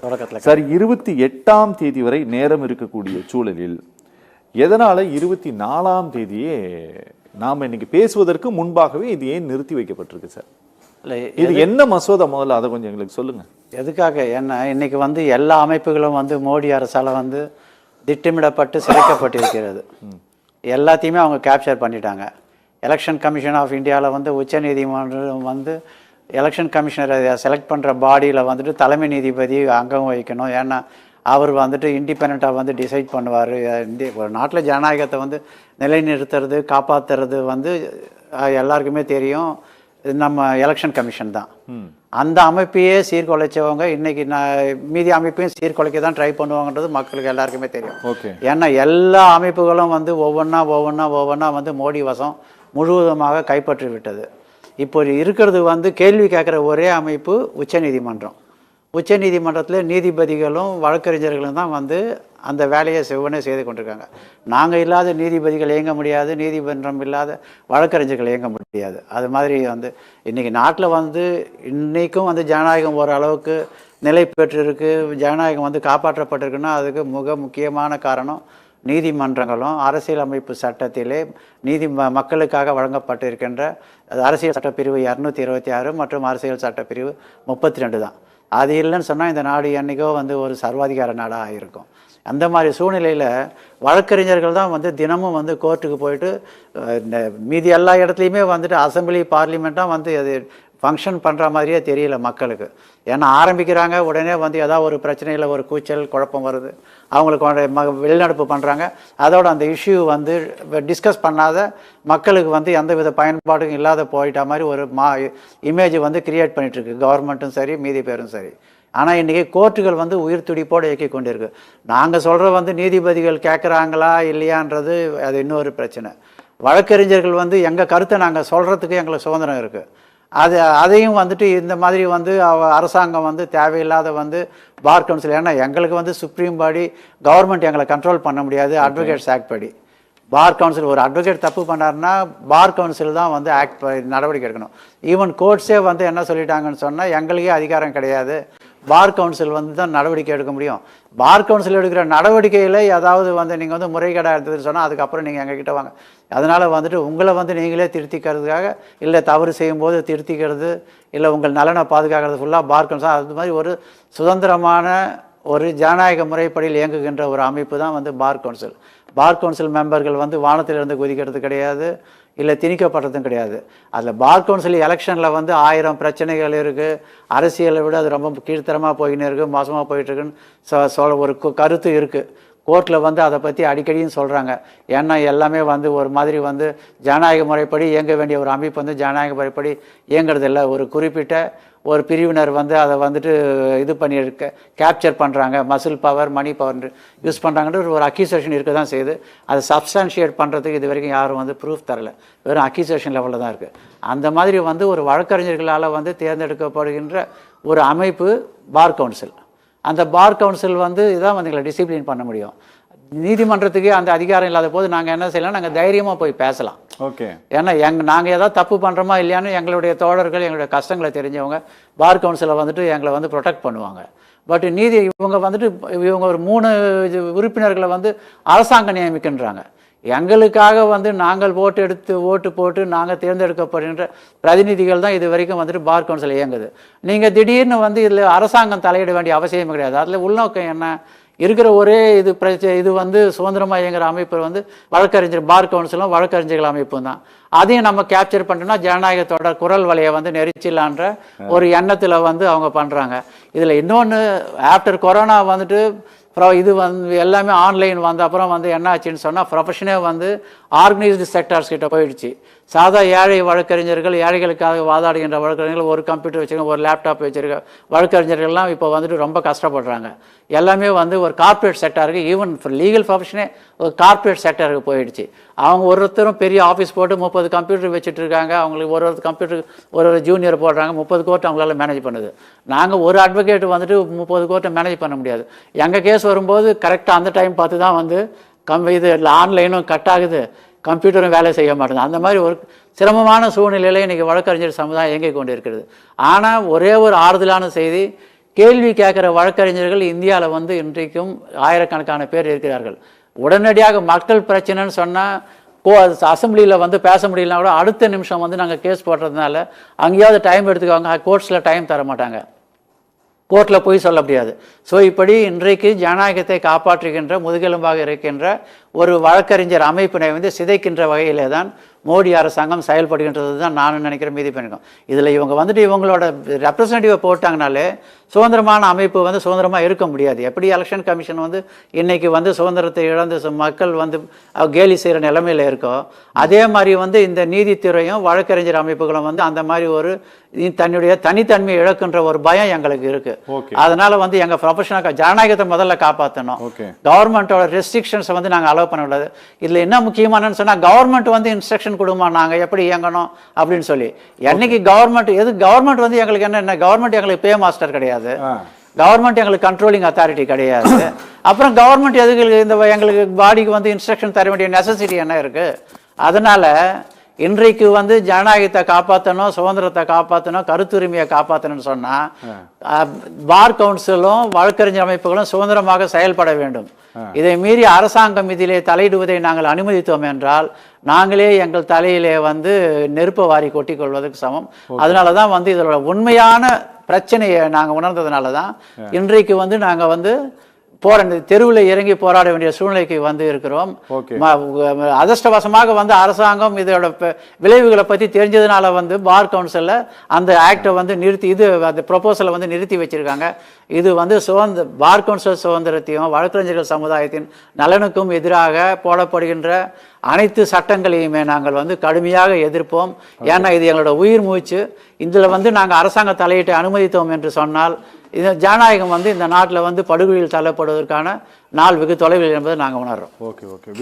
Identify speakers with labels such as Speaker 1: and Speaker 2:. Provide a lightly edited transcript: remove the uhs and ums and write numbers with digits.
Speaker 1: தொடக்கத்தில்
Speaker 2: சார் 28ஆம் தேதி வரை நேரம் இருக்கக்கூடிய சூழலில் எதனால 24ஆம் தேதியே நாம் இன்னைக்கு பேசுவதற்கு முன்பாகவே இது ஏன் நிறுத்தி வைக்கப்பட்டிருக்கு சார்?
Speaker 1: இல்லை,
Speaker 2: இது என்ன மசோதா முதல்ல அதை கொஞ்சம் எங்களுக்கு சொல்லுங்க.
Speaker 1: எதுக்காக என்ன இன்னைக்கு வந்து எல்லா அமைப்புகளும் வந்து மோடி அரசால் வந்து திட்டமிடப்பட்டு சிறைக்கப்பட்டிருக்கிறது. எல்லாத்தையுமே அவங்க கேப்சர் பண்ணிட்டாங்க. எலெக்ஷன் கமிஷன் ஆஃப் இந்தியாவில் வந்து உச்சநீதிமன்றம் வந்து எலெக்ஷன் கமிஷனரை செலக்ட் பண்ணுற பாடியில் வந்துட்டு தலைமை நீதிபதி அங்கம் வகிக்கணும். ஏன்னா அவர் வந்துட்டு இண்டிபெண்ட்டாக வந்து டிசைட் பண்ணுவார். ஒரு நாட்டில் ஜனநாயகத்தை வந்து நிலைநிறுத்துறது காப்பாற்றுறது வந்து எல்லாருக்குமே தெரியும், நம்ம எலெக்ஷன் கமிஷன் தான். அந்த அமைப்பையே சீர்குலைச்சவங்க இன்னைக்கு மீதி அமைப்பையும் சீர்குலைக்க தான் ட்ரை பண்ணுவாங்கன்றது மக்களுக்கு எல்லாருக்குமே தெரியும். ஏன்னா எல்லா அமைப்புகளும் வந்து ஒவ்வொன்றா வந்து மோடி வசம் முழுவதுமாக கைப்பற்றி விட்டது. இப்போ இருக்கிறது வந்து கேள்வி கேட்குற ஒரே அமைப்பு உச்சநீதிமன்றம். உச்சநீதிமன்றத்தில் நீதிபதிகளும் வழக்கறிஞர்களும் தான் வந்து அந்த வேலையை செவ்வனே செய்து கொண்டிருக்காங்க. நாங்கள் இல்லாத நீதிபதிகள் இயங்க முடியாது, நீதிமன்றம் இல்லாத வழக்கறிஞர்கள் இயங்க முடியாது. அது மாதிரி வந்து இன்றைக்கி நாட்டில் வந்து இன்றைக்கும் வந்து ஜனநாயகம் ஓரளவுக்கு நிலை பெற்றிருக்கு, ஜனநாயகம் வந்து காப்பாற்றப்பட்டிருக்குன்னா அதுக்கு மிக முக்கியமான காரணம் நீதிமன்றங்களும் அரசியலமைப்பு சட்டத்திலே மக்களுக்காக வழங்கப்பட்டிருக்கின்ற அரசியல் சட்டப்பிரிவு 226 மற்றும் அரசியல் சட்டப்பிரிவு 32 தான். அது இல்லைன்னு சொன்னால் இந்த நாடு என்றைக்கோ வந்து ஒரு சர்வாதிகார நாடாக ஆகிருக்கும். அந்த மாதிரி சூழ்நிலையில் வழக்கறிஞர்கள் தான் வந்து தினமும் வந்து கோர்ட்டுக்கு போயிட்டு மீதி எல்லா இடத்துலையுமே வந்துட்டு அசம்பிளி பார்லிமெண்ட்டாக வந்து அது ஃபங்க்ஷன் பண்ணுற மாதிரியே தெரியல மக்களுக்கு. ஏன்னா ஆரம்பிக்கிறாங்க, உடனே வந்து ஏதாவது ஒரு பிரச்சனையில் ஒரு கூச்சல் குழப்பம் வருது, அவங்களுக்கு வெளிநடப்பு பண்ணுறாங்க. அதோட அந்த இஷ்யூ வந்து டிஸ்கஸ் பண்ணாத மக்களுக்கு வந்து எந்தவித பயன்பாடும் இல்லாத போயிட்ட மாதிரி ஒரு இமேஜ் வந்து கிரியேட் பண்ணிகிட்ருக்கு கவர்மெண்ட்டும் சரி மீதி பேரும் சரி. ஆனால் இன்றைக்கி கோர்ட்டுகள் வந்து உயிர் துடிப்போடு இயக்கி கொண்டிருக்கு. நாங்கள் சொல்கிற வந்து நீதிபதிகள் கேட்குறாங்களா இல்லையான்றது அது இன்னொரு பிரச்சனை. வழக்கறிஞர்கள் வந்து எங்கள் கருத்தை நாங்கள் சொல்கிறதுக்கு எங்களுக்கு சுதந்திரம் இருக்குது. அதையும் வந்துட்டு இந்த மாதிரி வந்து அரசாங்கம் வந்து தேவையில்லாத வந்து பார் கவுன்சில், ஏன்னா எங்களுக்கு வந்து சுப்ரீம் பாடி கவர்மெண்ட் எங்களை கண்ட்ரோல் பண்ண முடியாது. அட்வொகேட்ஸ் ஆக்ட் படி பார் கவுன்சில் ஒரு அட்வொகேட் தப்பு பண்ணாருன்னா பார் கவுன்சில் தான் வந்து நடவடிக்கை எடுக்கணும். ஈவன் கோர்ட்ஸே வந்து என்ன சொல்லிட்டாங்கன்னு சொன்னால் எங்களுக்கே அதிகாரம் கிடையாது, பார் கவுன்சில் வந்து தான் நடவடிக்கை எடுக்க முடியும். பார் கவுன்சில் எடுக்கிற நடவடிக்கையில் ஏதாவது வந்து நீங்கள் வந்து முறைகேடாக இருந்ததுன்னு சொன்னால் அதுக்கப்புறம் நீங்கள் எங்ககிட்ட வாங்க. அதனால் வந்துட்டு உங்களை வந்து நீங்களே திருத்திக்கிறதுக்காக இல்லை தவறு செய்யும்போது திருத்திக்கிறது இல்லை உங்கள் நலனை பாதுகாக்கிறது ஃபுல்லாக பார் கவுன்சில். அது மாதிரி ஒரு சுதந்திரமான ஒரு ஜனநாயக முறைப்படியில் இயங்குகின்ற ஒரு அமைப்பு தான் வந்து பார் கவுன்சில். பார் கவுன்சில் மெம்பர்கள் வந்து வானத்திலிருந்து குதிக்கிறது கிடையாது, இல்லை திணிக்கப்படுறதும் கிடையாது. அதில் பார் கவுன்சில் எலெக்ஷனில் வந்து 1000 பிரச்சனைகள் இருக்குது. அரசியலை விட அது ரொம்ப கீழ்த்தரமாக போயின்னு இருக்குது, மோசமாக போயிட்டுருக்குன்னு ஒரு கருத்து இருக்குது. கோர்ட்டில் வந்து அதை பற்றி அடிக்கடியும் சொல்கிறாங்க. ஏன்னா எல்லாமே வந்து ஒரு மாதிரி வந்து ஜனநாயக முறைப்படி இயங்க வேண்டிய ஒரு அமைப்பு வந்து ஜனநாயக முறைப்படி இயங்குறதில்லை. ஒரு குறிப்பிட்ட ஒரு பிரிவினர் வந்து அதை வந்துட்டு இது பண்ணி கேப்சர் பண்ணுறாங்க, muscle power money power use பண்ணுறாங்கன்ற ஒரு அக்யூசேஷன் இருக்க தான் செய்யுது. அதை சப்ஸ்டான்ஷியேட் பண்ணுறதுக்கு இது வரைக்கும் யாரும் வந்து ப்ரூஃப் தரலை, வெறும் அக்யூசேஷன் லெவலில் தான் இருக்குது. அந்த மாதிரி வந்து ஒரு வழக்கறிஞர்களால் வந்து தேர்ந்தெடுக்கப்படுகின்ற ஒரு அமைப்பு பார் கவுன்சில். அந்த பார் கவுன்சில் வந்து இதான் வந்து எங்களை டிசிப்ளின் பண்ண முடியும். நீதிமன்றத்துக்கே அந்த அதிகாரம் இல்லாத போது நாங்கள் என்ன செய்யலாம், நாங்கள் தைரியமாக போய் பேசலாம். ஏன்னா நாங்கள் ஏதாவது தப்பு பண்ணுறோமா இல்லையான்னு எங்களுடைய தோழர்கள் எங்களுடைய கஷ்டங்களை தெரிஞ்சவங்க பார் கவுன்சிலை வந்துட்டு எங்களை வந்து ப்ரொடெக்ட் பண்ணுவாங்க. பட் இவங்க வந்துட்டு இவங்க ஒரு 3 உறுப்பினர்களை வந்து அரசாங்கம் நியமிக்கின்றாங்க. எங்களுக்காக வந்து நாங்கள் ஓட்டு போட்டு நாங்கள் தேர்ந்தெடுக்கப்படுகின்ற பிரதிநிதிகள் தான் இது வரைக்கும் வந்துட்டு பார் கவுன்சில் இயங்குது. நீங்கள் திடீர்னு வந்து இதில் அரசாங்கம் தலையிட வேண்டிய அவசியம் கிடையாது. அதில் உள்நோக்கம் என்ன இருக்கிற ஒரே இது வந்து சுதந்திரமாக இயங்குகிற அமைப்பு வந்து வழக்கறிஞர் பார் கவுன்சிலும் வழக்கறிஞர்கள் அமைப்பும் தான். அதையும் நம்ம கேப்சர் பண்ணிட்டோம்னா ஜனநாயகத்தோட குரல் வலையை வந்து நெரிச்சிடலான்ற ஒரு எண்ணத்தில் வந்து அவங்க பண்ணுறாங்க. இதில் இன்னொன்று ஆஃப்டர் கொரோனா வந்துட்டு இது வந்து எல்லாமே ஆன்லைன் வந்த அப்புறம் வந்து என்ன ஆச்சுன்னு சொன்னால் ப்ரொஃபஷனே வந்து ஆர்கனைஸ்டு செக்டார்ஸ் கிட்ட போயிடுச்சு. சாதா ஏழை வழக்கறிஞர்கள், ஏழைகளுக்காக வாதாடுகின்ற வழக்கறிஞர்கள் ஒரு கம்ப்யூட்டர் வச்சுருக்க ஒரு லேப்டாப் வச்சுருக்க வழக்கறிஞர்கள்லாம் இப்போ வந்துட்டு ரொம்ப கஷ்டப்படுறாங்க. எல்லாமே வந்து ஒரு கார்ப்பரேட் செக்டாருக்கு, ஈவன் லீகல் ப்ரொஃபஷனே ஒரு கார்ப்பரேட் செக்டருக்கு போயிடுச்சு. அவங்க ஒருத்தரும் பெரிய ஆஃபீஸ் போட்டு 30 கம்ப்யூட்டர் வச்சுட்டு இருக்காங்க. அவங்களுக்கு ஒரு கம்ப்யூட்டர் ஒரு ஜூனியர் போடுறாங்க, 30 கோர்ட் அவங்களால மேனேஜ் பண்ணுது. நாங்கள் ஒரு அட்வொகேட் வந்துட்டு 30 கோர்ட்டை மேனேஜ் பண்ண முடியாது. எங்கள் கேஸ் வரும்போது கரெக்டாக அந்த டைம் பார்த்து தான் வந்து இது ஆன்லைனும் கட் ஆகுது, கம்ப்யூட்டரும் வேலை செய்ய மாட்டேங்குது. அந்த மாதிரி ஒரு சிரமமான சூழ்நிலையில் இன்றைக்கி வழக்கறிஞர் சமுதாயம் இயங்கிக் கொண்டு இருக்கிறது. ஆனால் ஒரே ஒரு ஆறுதலான செய்தி, கேள்வி கேட்குற வழக்கறிஞர்கள் இந்தியாவில் வந்து இன்றைக்கும் ஆயிரக்கணக்கான பேர் இருக்கிறார்கள். உடனடியாக மக்கள் பிரச்சனைன்னு சொன்னால் அசம்பிளியில் வந்து பேச முடியலனா கூட அடுத்த நிமிஷம் வந்து நாங்கள் கேஸ் போடுறதுனால அங்கேயாவது டைம் எடுத்துக்குவாங்க. கோர்ட்ஸில் டைம் தர மாட்டாங்க, கோர்ட்டில் போய் சொல்ல முடியாது. ஸோ இப்படி இன்றைக்கு ஜனநாயகத்தை காப்பாற்றுகின்ற முதுகெலும்பாக இருக்கின்ற ஒரு வழக்கறிஞர் அமைப்பினை வந்து சிதைக்கின்ற வகையிலே தான் மோடி அரசாங்கம் செயல்படுகின்றது தான் நான் நினைக்கிறேன். மீதி பண்ணிக்கும் இதில் இவங்க வந்துட்டு இவங்களோட ரெப்ரசன்டேட்டிவை போட்டாங்கனாலே சுதந்திரமான அமைப்பு வந்து சுதந்திரமாக இருக்க முடியாது. எப்படி எலெக்ஷன் கமிஷன் வந்து இன்னைக்கு வந்து சுதந்திரத்தை இழந்து மக்கள் வந்து கேலி செய்கிற நிலைமையில் இருக்கோ, அதே மாதிரி வந்து இந்த நீதித்துறையும் வழக்கறிஞர் அமைப்புகளும் வந்து அந்த மாதிரி ஒரு தன்னுடைய தனித்தன்மையை இழக்கின்ற ஒரு பயம் எங்களுக்கு இருக்கு. அதனால வந்து எங்க ப்ரொஃபஷனல் ஜனநாயகத்தை முதல்ல காப்பாற்றணும். கவர்மெண்டோட ரெஸ்ட்ரிக்ஷன்ஸை வந்து நாங்கள் அலோவ் பண்ணக்கூடாது. இதுல என்ன முக்கியமானு சொன்னா கவர்மெண்ட் வந்து இன்ஸ்ட்ரக்ஷன் கொடுமா நாங்க எப்படி இயங்கணும் அப்படின்னு சொல்லி. என்னைக்கு கவர்மெண்ட் வந்து எங்களுக்கு என்ன கவர்மெண்ட் எங்களுக்கு பே மாஸ்டர் கிடையாது, கவர்மெண்ட் எங்களுக்கு கண்ட்ரோலிங் அத்தாரிட்டி கிடையாது. அப்புறம் கவர்மெண்ட் எதுக்கு இந்த எங்களுக்கு பாடிக்கு வந்து இன்ஸ்ட்ரக்ஷன் தர வேண்டிய நெசசிட்டி என்ன இருக்கு? அதனால இன்றைக்கு வந்து ஜனநாயகத்தை காப்பாற்றணும், சுதந்திரத்தை காப்பாற்றணும், கருத்துரிமையை காப்பாற்றணும்னு சொன்னா பார் கவுன்சிலும் வழக்கறிஞர் அமைப்புகளும் சுதந்திரமாக செயல்பட வேண்டும். இதை மீறி அரசாங்கம் இதிலே தலையிடுவதை நாங்கள் அனுமதித்தோம் என்றால் நாங்களே எங்கள் தலையிலே வந்து நெருப்ப வாரி கொட்டிக் கொள்வதற்கு சமம். அதனாலதான் வந்து இதோட உண்மையான பிரச்சனையை நாங்கள் உணர்ந்ததுனால தான் இன்றைக்கு வந்து நாங்கள் வந்து தெருவில் இறங்கி போராட வேண்டிய சூழ்நிலைக்கு வந்து இருக்கிறோம். அதிர்ஷ்டவசமாக வந்து அரசாங்கம் இதோட விளைவுகளை பற்றி தெரிஞ்சதுனால வந்து பார் கவுன்சிலில் அந்த ஆக்டை வந்து நிறுத்தி அந்த ப்ரொபோசலை வந்து நிறுத்தி வச்சிருக்காங்க. இது வந்து பார் கவுன்சில் சுதந்திரத்தையும் வழக்கறிஞர்கள் சமுதாயத்தின் நலனுக்கும் எதிராக போடப்படுகின்ற அனைத்து சட்டங்களையுமே நாங்கள் வந்து கடுமையாக எதிர்ப்போம். ஏன்னா இது எங்களோட உயிர் மூச்சு. இதில் வந்து நாங்கள் அரசாங்க தலையீட்டை அனுமதித்தோம் என்று சொன்னால் இந்த ஜனநாயகம் வந்து இந்த நாட்டில் வந்து படுகொலியில் தள்ளப்படுவதற்கான நாள் வெகு தொலைவில் என்பதை நாங்கள் உணர்றோம்.
Speaker 2: ஓகே.